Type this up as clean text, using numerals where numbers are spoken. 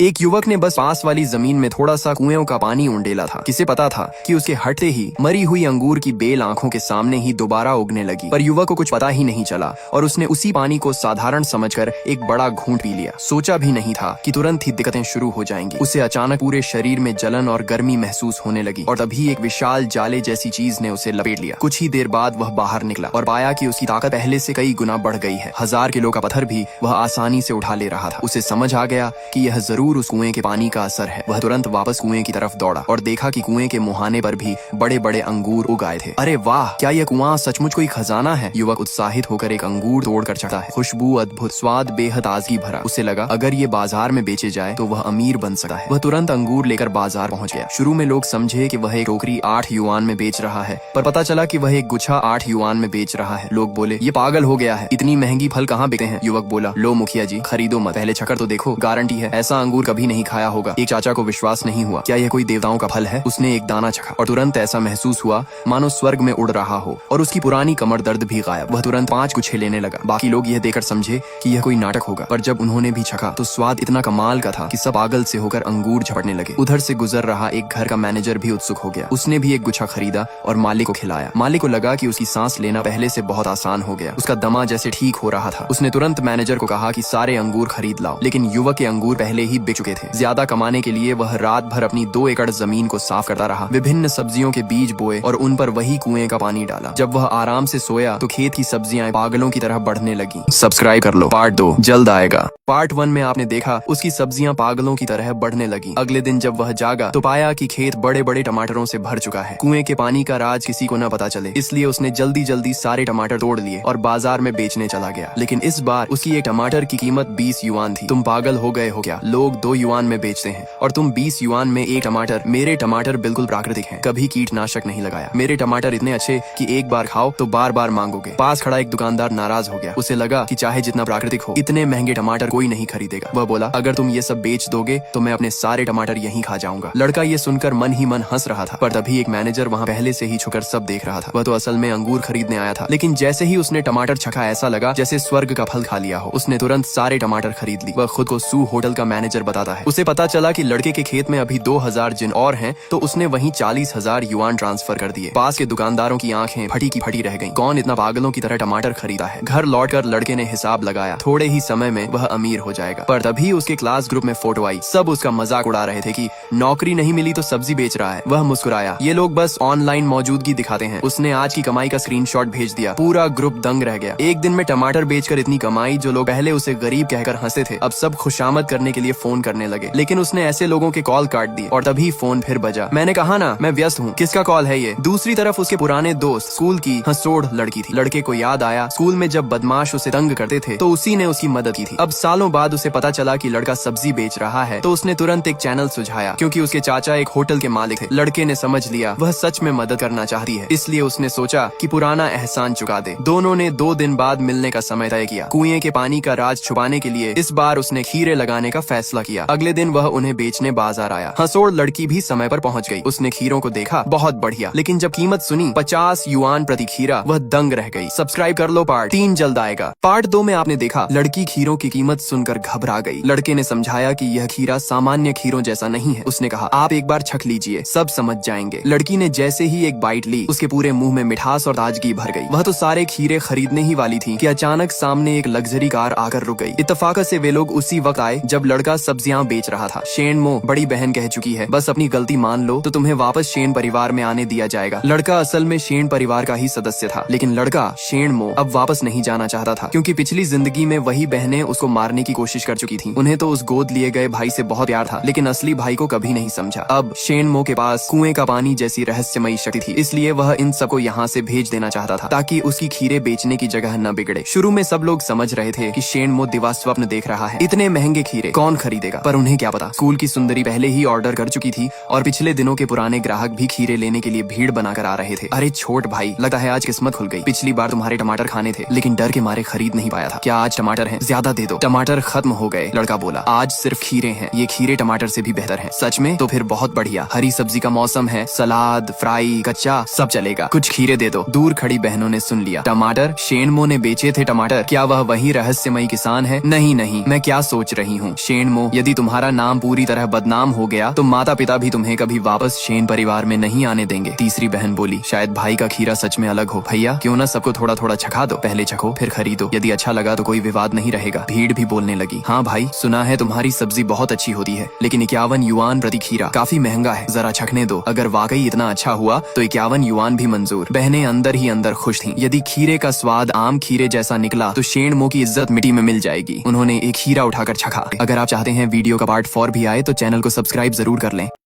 एक युवक ने बस पास वाली जमीन में थोड़ा सा कुएं का पानी उंडेला था। किसे पता था कि उसके हटते ही मरी हुई अंगूर की बेल आंखों के सामने ही दोबारा उगने लगी। पर युवक को कुछ पता ही नहीं चला और उसने उसी पानी को साधारण समझकर एक बड़ा घूंट पी लिया। सोचा भी नहीं था कि तुरंत ही दिक्कतें शुरू हो जाएंगी। उसे अचानक पूरे शरीर में जलन और गर्मी महसूस होने लगी और तभी एक विशाल जाले जैसी चीज ने उसे लपेट लिया। कुछ ही देर बाद वह बाहर निकला और पाया कि उसकी ताकत पहले से कई गुना बढ़ गई है। 1000 किलो का पत्थर भी वह आसानी से उठा ले रहा था। उसे समझ आ गया कि यह जरूर उस कुएं के पानी का असर है। वह तुरंत वापस कुएं की तरफ दौड़ा और देखा कि कुएं के मुहाने पर भी बड़े बड़े अंगूर उग आए थे। अरे वाह, क्या यह कुआं सचमुच कोई खजाना है? युवक उत्साहित होकर एक अंगूर तोड़कर चढ़ा है। खुशबू अद्भुत, स्वाद बेहद ताजगी भरा। उसे लगा अगर ये बाजार में बेचे जाए तो वह अमीर बन सकता है। वह तुरंत अंगूर लेकर बाजार पहुंच गया। शुरू में लोग समझे कि वह एक टोकरी 8 युआन में बेच रहा है, पर पता चला कि वह एक गुच्छा 8 युआन में बेच रहा है। लोग बोले ये पागल हो गया है, इतनी महंगी फल कहाँ बिकते हैं? युवक बोला लो मुखिया जी, खरीदो मत, पहले चखकर तो देखो, गारंटी है ऐसा अंगूर कभी नहीं खाया होगा। एक चाचा को विश्वास नहीं हुआ, क्या यह कोई देवताओं का फल है? उसने एक दाना चखा और तुरंत ऐसा महसूस हुआ मानो स्वर्ग में उड़ रहा हो और उसकी पुरानी कमर दर्द भी गायब। वह तुरंत 5 गुच्छे लेने लगा। बाकी लोग यह देखकर समझे कि यह कोई नाटक होगा, पर जब उन्होंने भी चखा तो स्वाद इतना कमाल का था कि सब पागल से होकर अंगूर झपटने लगे। उधर से गुजर रहा एक घर का मैनेजर भी उत्सुक हो गया। उसने भी एक गुच्छा खरीदा और मालिक को खिलाया। मालिक को लगा कि उसकी सांस लेना पहले से बहुत आसान हो गया। उसका दमा जैसे ठीक हो रहा था। उसने तुरंत मैनेजर को कहा कि सारे अंगूर खरीद लाओ, लेकिन युवक के अंगूर पहले ही बिक चुके थे। ज्यादा कमाने के लिए वह रात भर अपनी 2 एकड़ जमीन को साफ करता रहा। विभिन्न सब्जियों के बीज बोए और उन पर वही कुएं का पानी डाला। जब वह आराम से सोया तो खेत की सब्जियां पागलों की तरह बढ़ने लगी। सब्सक्राइब कर लो, पार्ट 2 जल्द आएगा। पार्ट 1 में आपने देखा उसकी सब्जियां पागलों की तरह बढ़ने लगी। अगले दिन जब वह जागा तो पाया कि खेत बड़े बड़े टमाटरों से भर चुका है। कुएं के पानी का राज किसी को न पता चले, इसलिए उसने जल्दी जल्दी सारे टमाटर तोड़ लिए और बाजार में बेचने चला गया। लेकिन इस बार उसकी एक टमाटर की कीमत 20 युआन थी। तुम पागल हो गए हो क्या? लोग 2 युआन में बेचते हैं और तुम 20 युआन में एक टमाटर। मेरे टमाटर बिल्कुल प्राकृतिक हैं, कभी कीटनाशक नहीं लगाया। मेरे टमाटर इतने अच्छे कि एक बार खाओ तो बार बार मांगोगे। पास खड़ा एक दुकानदार नाराज हो गया। उसे लगा कि चाहे जितना प्राकृतिक हो, इतने महंगे टमाटर कोई नहीं खरीदेगा। वह बोला अगर तुम ये सब बेच दोगे तो मैं अपने सारे टमाटर यहीं खा जाऊंगा। लड़का ये सुनकर मन ही मन हंस रहा था, पर तभी एक मैनेजर वहाँ पहले से ही छुकर सब देख रहा था। वह तो असल में अंगूर खरीदने आया था, लेकिन जैसे ही उसने टमाटर चखा ऐसा लगा जैसे स्वर्ग का फल खा लिया हो। उसने तुरंत सारे टमाटर खरीद ली। वह खुद को सू होटल का मैनेजर बताता है। उसे पता चला कि लड़के के खेत में अभी 2000 जिन और हैं, तो उसने वहीं 40,000 युआन ट्रांसफर कर दिए। पास के दुकानदारों की आंखें फटी की फटी रह गईं। कौन इतना पागलों की तरह टमाटर खरीदा है? घर लौटकर लड़के ने हिसाब लगाया, थोड़े ही समय में वह अमीर हो जाएगा। पर तभी उसके क्लास ग्रुप में फोटो आई। सब उसका मजाक उड़ा रहे थे कि नौकरी नहीं मिली तो सब्जी बेच रहा है। वह मुस्कुराया, ये लोग बस ऑनलाइन मौजूदगी दिखाते हैं। उसने आज की कमाई का स्क्रीनशॉट भेज दिया। पूरा ग्रुप दंग रह गया। एक दिन में टमाटर बेचकर इतनी कमाई। जो लोग पहले उसे गरीब कहकर हंसते थे अब सब खुशामद करने के लिए फोन करने लगे। लेकिन उसने ऐसे लोगों के कॉल काट दिए और तभी फोन फिर बजा। मैंने कहा ना मैं व्यस्त हूँ, किसका कॉल है ये? दूसरी तरफ उसके पुराने दोस्त स्कूल की हंसोड़ लड़की थी। लड़के को याद आया स्कूल में जब बदमाश उसे तंग करते थे तो उसी ने उसकी मदद की थी। अब सालों बाद उसे पता चला कि लड़का सब्जी बेच रहा है, तो उसने तुरंत एक चैनल सुझाया। क्योंकि उसके चाचा एक होटल के मालिक थे। लड़के ने समझ लिया वह सच में मदद करना चाहती है, इसलिए उसने सोचा कि पुराना एहसान चुका दे। दोनों ने 2 दिन बाद मिलने का समय तय किया। कुएं के पानी का राज छुपाने के लिए इस बार उसने खीरे लगाने का फैसला किया। अगले दिन वह उन्हें बेचने बाजार आया। हंसोड़ लड़की भी समय पर पहुंच गई। उसने खीरों को देखा, बहुत बढ़िया, लेकिन जब कीमत सुनी 50 युआन प्रति खीरा, वह दंग रह गई। सब्सक्राइब कर लो, पार्ट 3 जल्द आएगा। पार्ट 2 में आपने देखा लड़की खीरों की कीमत सुनकर घबरा गई। लड़के ने समझाया कि यह खीरा सामान्य खीरों जैसा नहीं है। उसने कहा आप एक बार छक लीजिए, सब समझ जाएंगे। लड़की ने जैसे ही एक बाइट ली उसके पूरे मुंह में मिठास और ताजगी भर गई। वह तो सारे खीरे खरीदने ही वाली थी कि अचानक सामने एक लग्जरी कार आकर रुक गई। इत्तेफाक से वे लोग उसी वक्त आए जब लड़का सब्जियां बेच रहा था। शेनमो बड़ी बहन कह चुकी है, बस अपनी गलती मान लो तो तुम्हें वापस शेन परिवार में आने दिया जाएगा। लड़का असल में शेन परिवार का ही सदस्य था, लेकिन लड़का शेनमो अब वापस नहीं जाना चाहता था, क्योंकि पिछली जिंदगी में वही बहनें उसको मारने की कोशिश कर चुकी थीं। उन्हें तो उस गोद लिए गए भाई से बहुत प्यार था, लेकिन असली भाई को कभी नहीं समझा। अब शेनमो के पास कुएं का पानी जैसी रहस्यमयी शक्ति थी, इसलिए वह इन सबको यहाँ से भेज देना चाहता था ताकि उसकी खीरे बेचने की जगह न बिगड़े। शुरू में सब लोग समझ रहे थे कि शेनमो दिवा स्वप्न देख रहा है। इतने महंगे खीरे कौन खरीदेगा? पर उन्हें क्या पता, स्कूल की सुंदरी पहले ही ऑर्डर कर चुकी थी और पिछले दिनों के पुराने ग्राहक भी खीरे लेने के लिए भीड़ बनाकर आ रहे थे। अरे छोट भाई, लगता है आज किस्मत खुल गई। पिछली बार तुम्हारे टमाटर खाने थे, लेकिन डर के मारे खरीद नहीं पाया था। क्या आज टमाटर हैं? ज्यादा दे दो। टमाटर खत्म हो गए। लड़का बोला आज सिर्फ खीरे हैं। ये खीरे टमाटर से भी बेहतर हैं। सच में? तो फिर बहुत बढ़िया। हरी सब्जी का मौसम है, सलाद, फ्राई, कच्चा सब चलेगा। कुछ खीरे दे दो। दूर खड़ी बहनों ने सुन लिया। टमाटर? शेनमो ने बेचे थे टमाटर? क्या वह वही रहस्यमयी किसान है? नहीं नहीं, मैं क्या सोच रही हूँ। शेनमो हो, यदि तुम्हारा नाम पूरी तरह बदनाम हो गया तो माता पिता भी तुम्हें कभी वापस शेन परिवार में नहीं आने देंगे। तीसरी बहन बोली, शायद भाई का खीरा सच में अलग हो। भैया क्यों ना सबको थोड़ा थोड़ा चखा दो, पहले चखो फिर खरीदो, यदि अच्छा लगा तो कोई विवाद नहीं रहेगा। भीड़ भी बोलने लगी, हाँ भाई सुना है तुम्हारी सब्जी बहुत अच्छी होती है, लेकिन 51 युआन प्रति खीरा काफी महंगा है, जरा चखने दो, अगर वाकई इतना अच्छा हुआ तो 51 युआन भी मंजूर। बहनें अंदर ही अंदर खुश थीं। यदि खीरे का स्वाद आम खीरे जैसा निकला तो शेणमो की इज्जत मिट्टी में मिल जाएगी। उन्होंने एक खीरा उठाकर चखा। अगर आप चाहते हैं वीडियो का पार्ट 4 भी आए तो चैनल को सब्सक्राइब जरूर कर लें।